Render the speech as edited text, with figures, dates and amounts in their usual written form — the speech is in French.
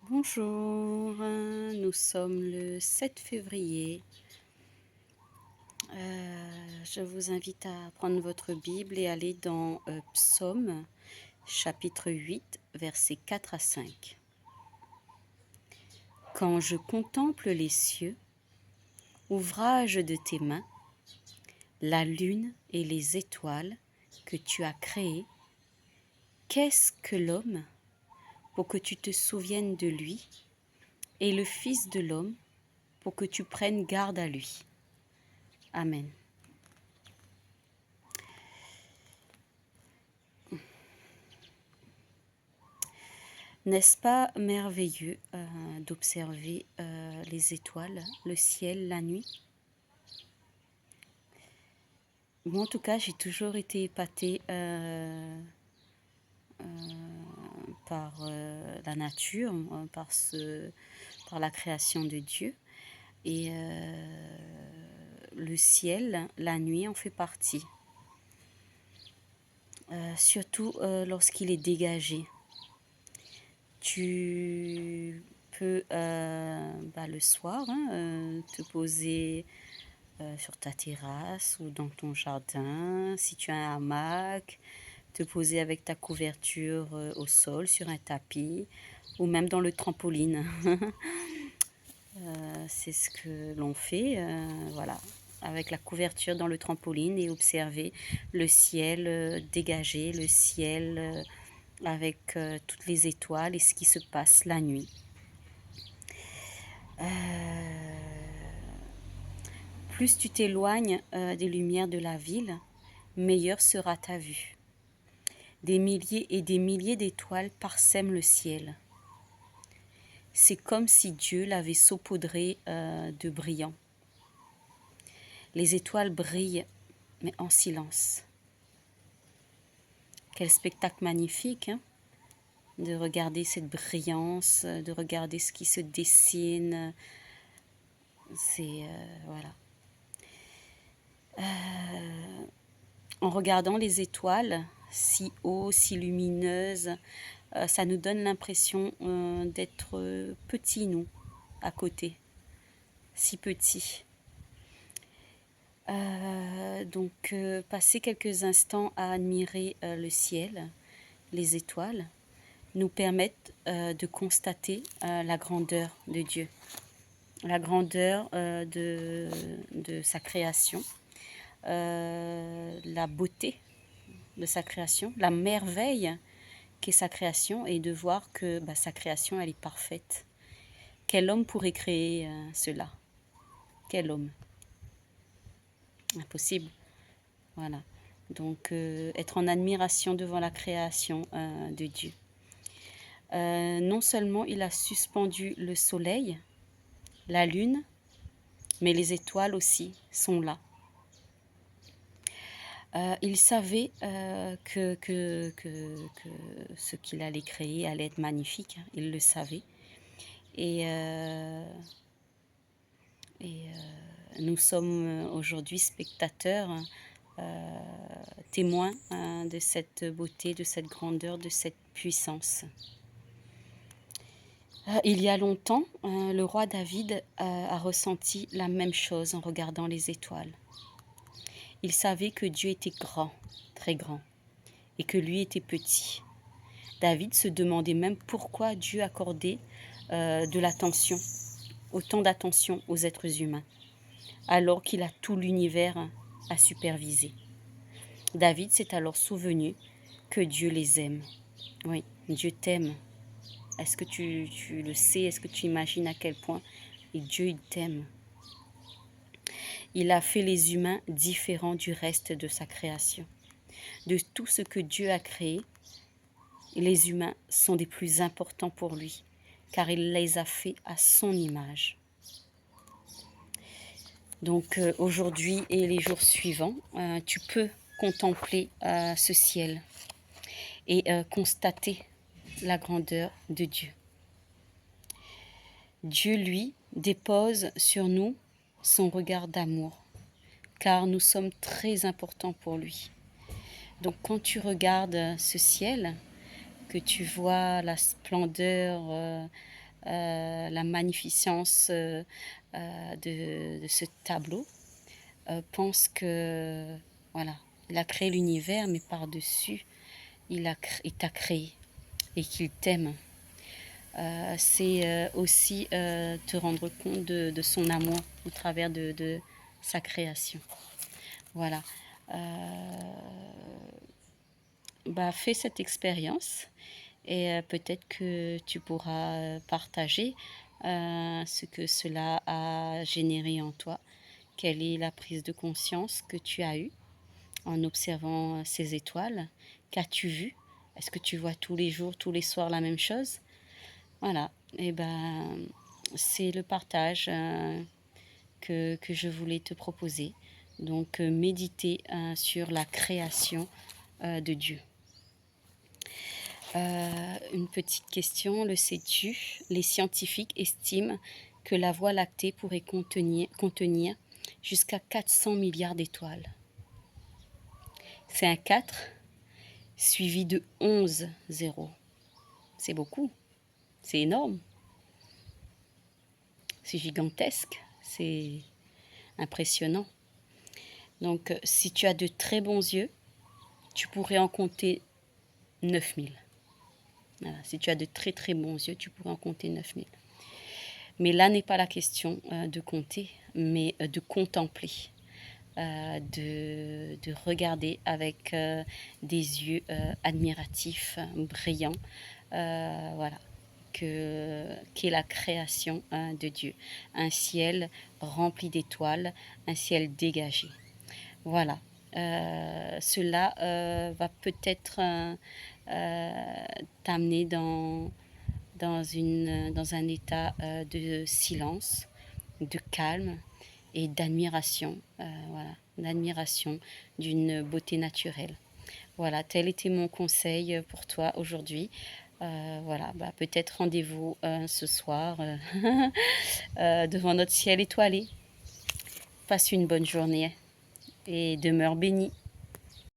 Bonjour, nous sommes le 7 février. Je vous invite à prendre votre Bible et aller dans Psaume, chapitre 8, versets 4 à 5. Quand je contemple les cieux, ouvrage de tes mains, la lune et les étoiles que tu as créées, qu'est-ce que l'homme pour que tu te souviennes de lui, et le Fils de l'homme pour que tu prennes garde à lui. Amen. N'est-ce pas merveilleux d'observer les étoiles, le ciel, la nuit? Moi, en tout cas, j'ai toujours été épatée par la nature, par la création de Dieu. Et le ciel, la nuit, en fait partie. Surtout lorsqu'il est dégagé. Tu peux le soir te poser sur ta terrasse ou dans ton jardin, si tu as un hamac, te poser avec ta couverture au sol sur un tapis ou même dans le trampoline. C'est ce que l'on fait, voilà, avec la couverture dans le trampoline et observer le ciel dégagé, le ciel avec toutes les étoiles et ce qui se passe la nuit. Plus tu t'éloignes des lumières de la ville, meilleure sera ta vue. Des milliers et des milliers d'étoiles parsèment le ciel. C'est comme si Dieu l'avait saupoudré de brillant. Les étoiles brillent, mais en silence. Quel spectacle magnifique, hein, de regarder cette brillance, de regarder ce qui se dessine. C'est, voilà. En regardant les étoiles, si haut, si lumineuses, ça nous donne l'impression d'être petits, nous, à côté. Si petits. Donc, passer quelques instants à admirer le ciel, les étoiles, nous permettent de constater la grandeur de Dieu, la grandeur de sa création, la beauté de sa création, la merveille qu'est sa création, et de voir que sa création, elle est parfaite. Quel homme pourrait créer cela? Quel homme? Impossible. Voilà. Donc, être en admiration devant la création de Dieu. Non seulement il a suspendu le soleil, la lune, mais les étoiles aussi sont là. Il savait que ce qu'il allait créer allait être magnifique, hein, il le savait. Et nous sommes aujourd'hui spectateurs, témoins de cette beauté, de cette grandeur, de cette puissance. Il y a longtemps, le roi David a ressenti la même chose en regardant les étoiles. Il savait que Dieu était grand, très grand, et que lui était petit. David se demandait même pourquoi Dieu accordait de l'attention, autant d'attention aux êtres humains, alors qu'il a tout l'univers à superviser. David s'est alors souvenu que Dieu les aime. Oui, Dieu t'aime. Est-ce que tu le sais? Est-ce que tu imagines à quel point Dieu il t'aime? Il a fait les humains différents du reste de sa création. De tout ce que Dieu a créé, les humains sont des plus importants pour lui, car il les a faits à son image. Donc aujourd'hui et les jours suivants, tu peux contempler ce ciel et constater la grandeur de Dieu. Dieu, lui, dépose sur nous son regard d'amour, car nous sommes très importants pour lui. Donc quand tu regardes ce ciel, que tu vois la splendeur la magnificence de ce tableau, pense que, voilà, il a créé l'univers, mais par-dessus, il t'a créé et qu'il t'aime. C'est aussi te rendre compte de son amour au travers de sa création. Voilà. Bah, fais cette expérience et peut-être que tu pourras partager ce que cela a généré en toi. Quelle est la prise de conscience que tu as eue en observant ces étoiles? Qu'as-tu vu? Est-ce que tu vois tous les jours, tous les soirs la même chose? Voilà, et ben c'est le partage que je voulais te proposer. Donc méditer sur la création de Dieu. Une petite question, le sais-tu? Les scientifiques estiment que la Voie lactée pourrait contenir jusqu'à 400 milliards d'étoiles. C'est un 4 suivi de 11 zéros. C'est beaucoup, c'est énorme, c'est gigantesque, c'est impressionnant. Donc si tu as de très bons yeux, tu pourrais en compter 9000. Voilà. Si tu as de très très bons yeux, tu pourrais en compter 9000. Mais là n'est pas la question de compter, mais de contempler, de regarder avec des yeux admiratifs, brillants, voilà, qu'est la création de Dieu. Un ciel rempli d'étoiles, un ciel dégagé. Voilà. Cela va peut-être t'amener dans un état de silence, de calme et d'admiration, voilà, d'admiration d'une beauté naturelle. Voilà, tel était mon conseil pour toi aujourd'hui. Voilà, bah, peut-être rendez-vous ce soir devant notre ciel étoilé. Passe une bonne journée et demeure béni.